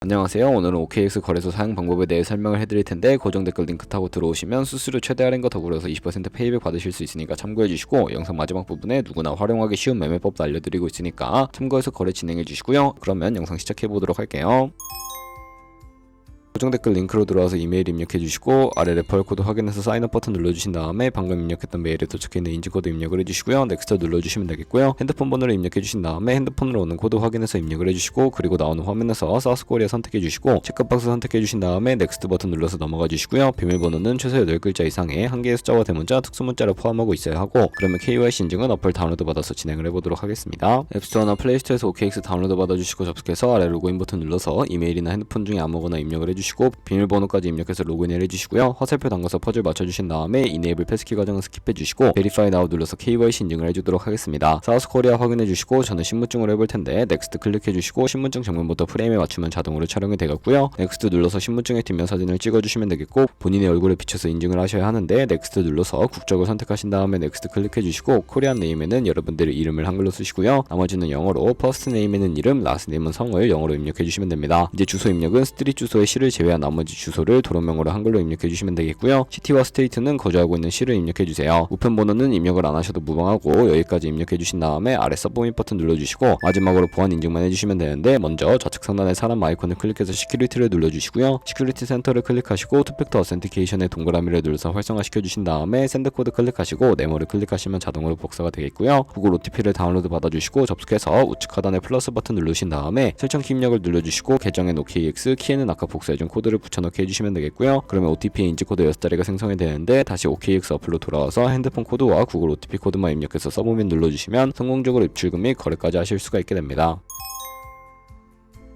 안녕하세요. 오늘은 OKX 거래소 사용 방법에 대해 설명을 해드릴 텐데 고정 댓글 링크 타고 들어오시면 수수료 최대 할인과 더불어서 20% 페이백 받으실 수 있으니까 참고해주시고, 영상 마지막 부분에 누구나 활용하기 쉬운 매매법도 알려드리고 있으니까 참고해서 거래 진행해주시고요. 그러면 영상 시작해보도록 할게요. 고정 댓글 링크로 들어와서 이메일 입력해주시고, 아래 레퍼럴 코드 확인해서 사인업 버튼 눌러주신 다음에 방금 입력했던 메일에 도착해있는 인증코드 입력을 해주시고요. 넥스트 눌러주시면 되겠고요. 핸드폰 번호를 입력해주신 다음에 핸드폰으로 오는 코드 확인해서 입력을 해주시고, 그리고 나오는 화면에서 사우스코리아 선택해주시고 체크박스 선택해주신 다음에 넥스트 버튼 눌러서 넘어가주시고요. 비밀번호는 최소 8글자 이상의 한 개의 숫자와 대문자, 특수문자를 포함하고 있어야 하고, 그러면 KYC 인증은 어플 다운로드 받아서 진행을 해보도록 하겠습니다. 앱스토어나 플레이스토어에서 OKX 다운로드 받아주시고 접속해서 아래 로그인 버튼 눌러서 이메일이나 핸드폰 중에 아무거나 입력을 해주시고 비밀번호까지 입력해서 로그인을 해주시고요. 화살표 담가서 퍼즐 맞춰주신 다음에 이네이블 패스키 과정은 스킵해주시고 베리파이 나우 눌러서 KYC 인증을 해주도록 하겠습니다. 사우스코리아 확인해주시고 저는 신분증으로 해볼 텐데 넥스트 클릭해주시고 신분증 정면부터 프레임에 맞추면 자동으로 촬영이 되겠고요. 넥스트 눌러서 신분증의 뒷면 사진을 찍어주시면 되겠고, 본인의 얼굴에 비춰서 인증을 하셔야 하는데 넥스트 눌러서 국적을 선택하신 다음에 넥스트 클릭해주시고 코리안 네임에는 여러분들의 이름을 한글로 쓰시고요. 나머지는 영어로, 퍼스트 네임에는 이름, 라스트 네임은 성을 영어로 입력해주시면 됩니다. 이제 주소 입력은 스트릿 주소의 시를 제외한 나머지 주소를 도로명으로 한글로 입력해주시면 되겠고요. 시티와 스테이트는 거주하고 있는 시를 입력해주세요. 우편번호는 입력을 안하셔도 무방하고 여기까지 입력해주신 다음에 아래 서브밋 버튼 눌러주시고 마지막으로 보안 인증만 해주시면 되는데, 먼저 좌측 상단의 사람 아이콘을 클릭해서 시큐리티를 눌러주시고요. 시큐리티 센터를 클릭하시고 투팩터 어센티케이션의 동그라미를 눌러서 활성화시켜주신 다음에 샌드코드 클릭하시고 네모를 클릭하시면 자동으로 복사가 되겠고요. 구글 OTP를 다운로드 받아주시고 접속해서 우측 하단에 플러스 버튼 누르신 다음에 설정키 입력을 눌러주시고 계정엔 OKX, 키에는 아까 복사해준 코드를 붙여넣기 해주시면 되겠고요. 그러면 OTP의 인증코드 6자리가 생성이 되는데, 다시 OKX 어플로 돌아와서 핸드폰 코드와 구글 OTP 코드만 입력해서 서브밋 눌러주시면 성공적으로 입출금 및 거래까지 하실 수가 있게 됩니다.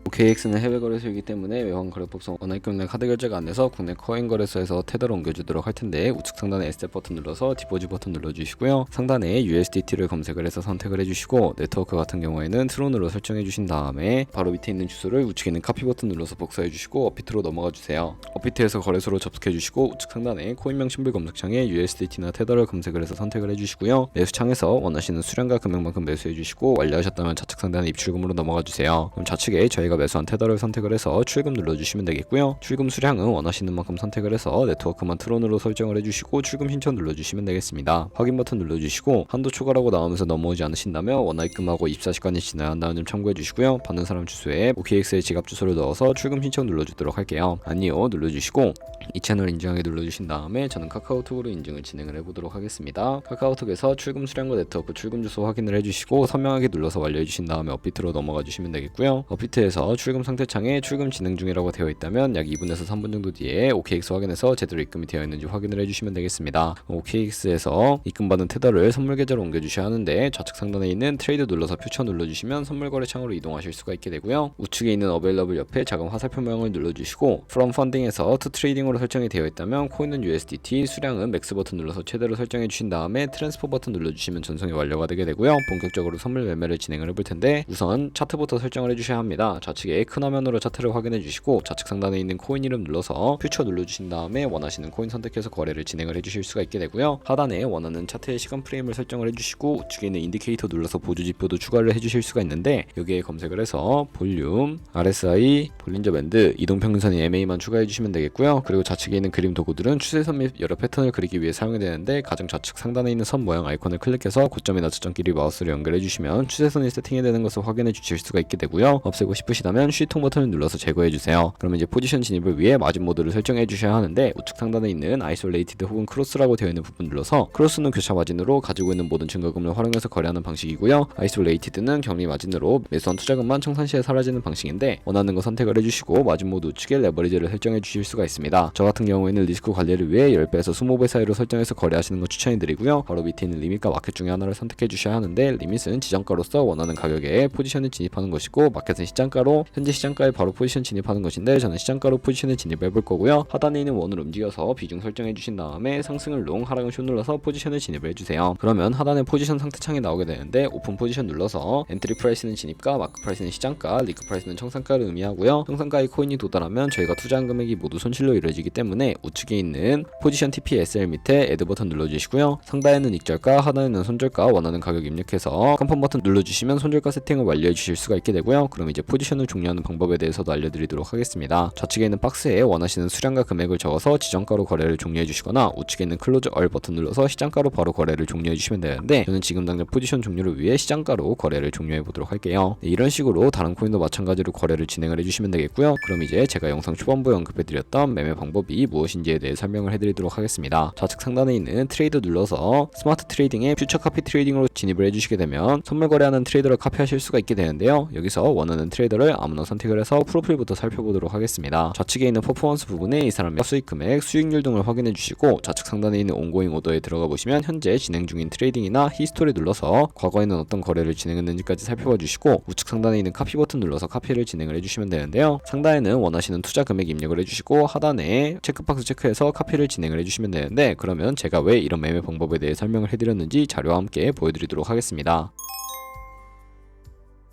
OKX는 해외 거래소이기 때문에 외환 거래법상 원화입금 내 카드 결제가 안 돼서 국내 코인 거래소에서 테더로 옮겨주도록 할 텐데, 우측 상단에 에셋 버튼 눌러서 디포지 버튼 눌러주시고요. 상단에 USDT를 검색을 해서 선택을 해주시고, 네트워크 같은 경우에는 트론으로 설정해 주신 다음에 바로 밑에 있는 주소를 우측에 있는 카피 버튼 눌러서 복사해 주시고 업비트로 넘어가 주세요. 업비트에서 거래소로 접속해 주시고 우측 상단에 코인명 심볼 검색창에 USDT나 테더를 검색을 해서 선택을 해주시고요. 매수 창에서 원하시는 수량과 금액만큼 매수해 주시고 완료하셨다면 좌측 상단에 입출금으로 넘어가 주세요. 그럼 좌측에 저희가 매수한 테더를 선택을 해서 출금 눌러주시면 되겠고요. 출금 수량은 원하시는 만큼 선택을 해서 네트워크만 트론으로 설정을 해주시고 출금 신청 눌러주시면 되겠습니다. 확인 버튼 눌러주시고 한도 초과라고 나오면서 넘어오지 않으신다면 원화입금하고 24시간이 지나야 한다는 점 참고해 주시고요. 받는 사람 주소에 OKX의 지갑 주소를 넣어서 출금 신청 눌러주도록 할게요. 아니요 눌러주시고 이 채널 인증하게 눌러주신 다음에 저는 카카오톡으로 인증을 진행을 해보도록 하겠습니다. 카카오톡에서 출금 수량과 네트워크 출금 주소 확인을 해주시고 선명하게 눌러서 완료해주신 다음에 업비트로 넘어가 주시면 되겠고요. 업비트에서 출금 상태창에 출금 진행 중이라고 되어 있다면 약 2분에서 3분 정도 뒤에 OKX 확인해서 제대로 입금이 되어 있는지 확인을 해주시면 되겠습니다. OKX에서 입금받은 테더를 선물 계좌로 옮겨주셔야 하는데, 좌측 상단에 있는 트레이드 눌러서 퓨처 눌러주시면 선물 거래 창으로 이동하실 수가 있게 되고요. 우측에 있는 어베일러블 옆에 작은 화살표 모양을 눌러주시고 From Funding에서 To Trading으로 설정이 되어 있다면 코인은 USDT, 수량은 맥스 버튼 눌러서 최대로 설정해 주신 다음에 트랜스퍼 버튼 눌러주시면 전송이 완료가 되게 되고요. 본격적으로 선물 매매를 진행을 해볼 텐데, 우선 차트부터 설정을 해주셔야 합니다. 좌측에 큰 화면으로 차트를 확인해 주시고 좌측 상단에 있는 코인 이름 눌러서 퓨처 눌러주신 다음에 원하시는 코인 선택해서 거래를 진행을 해주실 수가 있게 되고요. 하단에 원하는 차트의 시간 프레임을 설정을 해주시고 우측에 있는 인디케이터 눌러서 보조지표도 추가를 해주실 수가 있는데, 여기에 검색을 해서 볼륨, RSI, 볼린저 밴드, 이동평균선인 MA만 추가해 주시면 되겠고요. 그리고 좌측에 있는 그림 도구들은 추세선 및 여러 패턴을 그리기 위해 사용이 되는데, 가장 좌측 상단에 있는 선 모양 아이콘을 클릭해서 고점이나 저점끼리 마우스를 연결해 주시면 추세선이 세팅이 되는 것을 확인해 주실 수가 있게 되고요. 없애고 싶으시다면 C통 버튼을 눌러서 제거해 주세요. 그러면 이제 포지션 진입을 위해 마진 모드를 설정해 주셔야 하는데, 우측 상단에 있는 아이솔레이티드 혹은 크로스라고 되어 있는 부분 눌러서, 크로스는 교차 마진으로 가지고 있는 모든 증거금을 활용해서 거래하는 방식이고요. 아이솔레이티드는 격리 마진으로 매수한 투자금만 청산 시에 사라지는 방식인데, 원하는 거 선택을 해주시고 마진 모드 우측에 레버리지를 설정해 주실 수가 있습니다. 저 같은 경우에는 리스크 관리를 위해 10배에서 20배 사이로 설정해서 거래하시는 거 추천해 드리고요. 바로 밑에 있는 리밋과 마켓 중에 하나를 선택해 주셔야 하는데, 리밋은 지정가로서 원하는 가격에 포지션을 진입하는 것이고, 마켓은 시장가로 현재 시장가에 바로 포지션 진입하는 것인데, 저는 시장가로 포지션을 진입해 볼 거고요. 하단에 있는 원을 움직여서 비중 설정해 주신 다음에 상승을 롱, 하락을 숏 눌러서 포지션을 진입을 해주세요. 그러면 하단에 포지션 상태창이 나오게 되는데, 오픈 포지션 눌러서 엔트리 프라이스는 진입가, 마크 프라이스는 시장가, 리크 프라이스는 청산가를 의미하고요. 청산가의 코인이 도달하면 저희가 투자한 금액이 모두 손실로 이루어지기 보여지기 때문에 우측에 있는 포지션 TPSL 밑에 애드 버튼 눌러주시고요. 상단에는 익절가, 하단에는 손절가 원하는 가격 입력해서 컨펌 버튼 눌러주시면 손절가 세팅을 완료해 주실 수가 있게 되고요. 그럼 이제 포지션을 종료하는 방법에 대해서도 알려드리도록 하겠습니다. 좌측에 있는 박스에 원하시는 수량과 금액을 적어서 지정가로 거래를 종료해 주시거나 우측에 있는 클로즈 얼 버튼 눌러서 시장가로 바로 거래를 종료해 주시면 되는데 저는 지금 당장 포지션 종료를 위해 시장가로 거래를 종료해 보도록 할게요. 이런 식으로 다른 코인도 마찬가지로 거래를 진행을 해주시면 되겠고요. 그럼 이제 제가 영상 초반부에 언급해드렸던 매매 방법이 무엇인지에 대해 설명을 해드리도록 하겠습니다. 좌측 상단에 있는 트레이드 눌러서 스마트 트레이딩에 퓨처 카피 트레이딩으로 진입을 해주시게 되면 선물 거래하는 트레이더를 카피하실 수가 있게 되는데요. 여기서 원하는 트레이더를 아무나 선택을 해서 프로필부터 살펴보도록 하겠습니다. 좌측에 있는 퍼포먼스 부분에 이 사람의 수익 금액, 수익률 등을 확인해 주시고 좌측 상단에 있는 온고잉 오더에 들어가 보시면 현재 진행 중인 트레이딩이나 히스토리 눌러서 과거에는 어떤 거래를 진행했는지까지 살펴봐 주시고 우측 상단에 있는 카피 버튼 눌러서 카피를 진행을 해주시면 되는데요. 상단에는 원하시는 투자 금액 입력을 해주시고 하단에 체크박스 체크해서 카피를 진행을 해주시면 되는데 그러면 제가 왜 이런 매매 방법에 대해 설명을 해드렸는지 자료와 함께 보여드리도록 하겠습니다.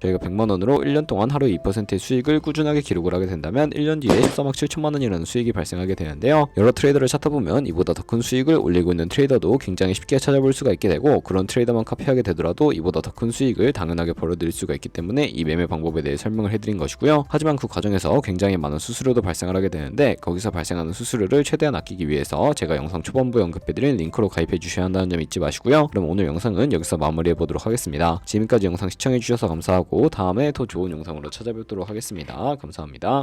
저희가 100만원으로 1년 동안 하루 2%의 수익을 꾸준하게 기록을 하게 된다면 1년 뒤에 13억 7천만원이라는 수익이 발생하게 되는데요. 여러 트레이더를 찾아보면 이보다 더 큰 수익을 올리고 있는 트레이더도 굉장히 쉽게 찾아볼 수가 있게 되고 그런 트레이더만 카피하게 되더라도 이보다 더 큰 수익을 당연하게 벌어들일 수가 있기 때문에 이 매매 방법에 대해 설명을 해드린 것이고요. 하지만 그 과정에서 굉장히 많은 수수료도 발생을 하게 되는데 거기서 발생하는 수수료를 최대한 아끼기 위해서 제가 영상 초반부에 언급해드린 링크로 가입해 주셔야 한다는 점 잊지 마시고요. 그럼 오늘 영상은 여기서 마무리해 보도록 하겠습니다. 지금까지 영상 시청해 주셔서 감사하고 다음에 더 좋은 영상으로 찾아뵙도록 하겠습니다. 감사합니다.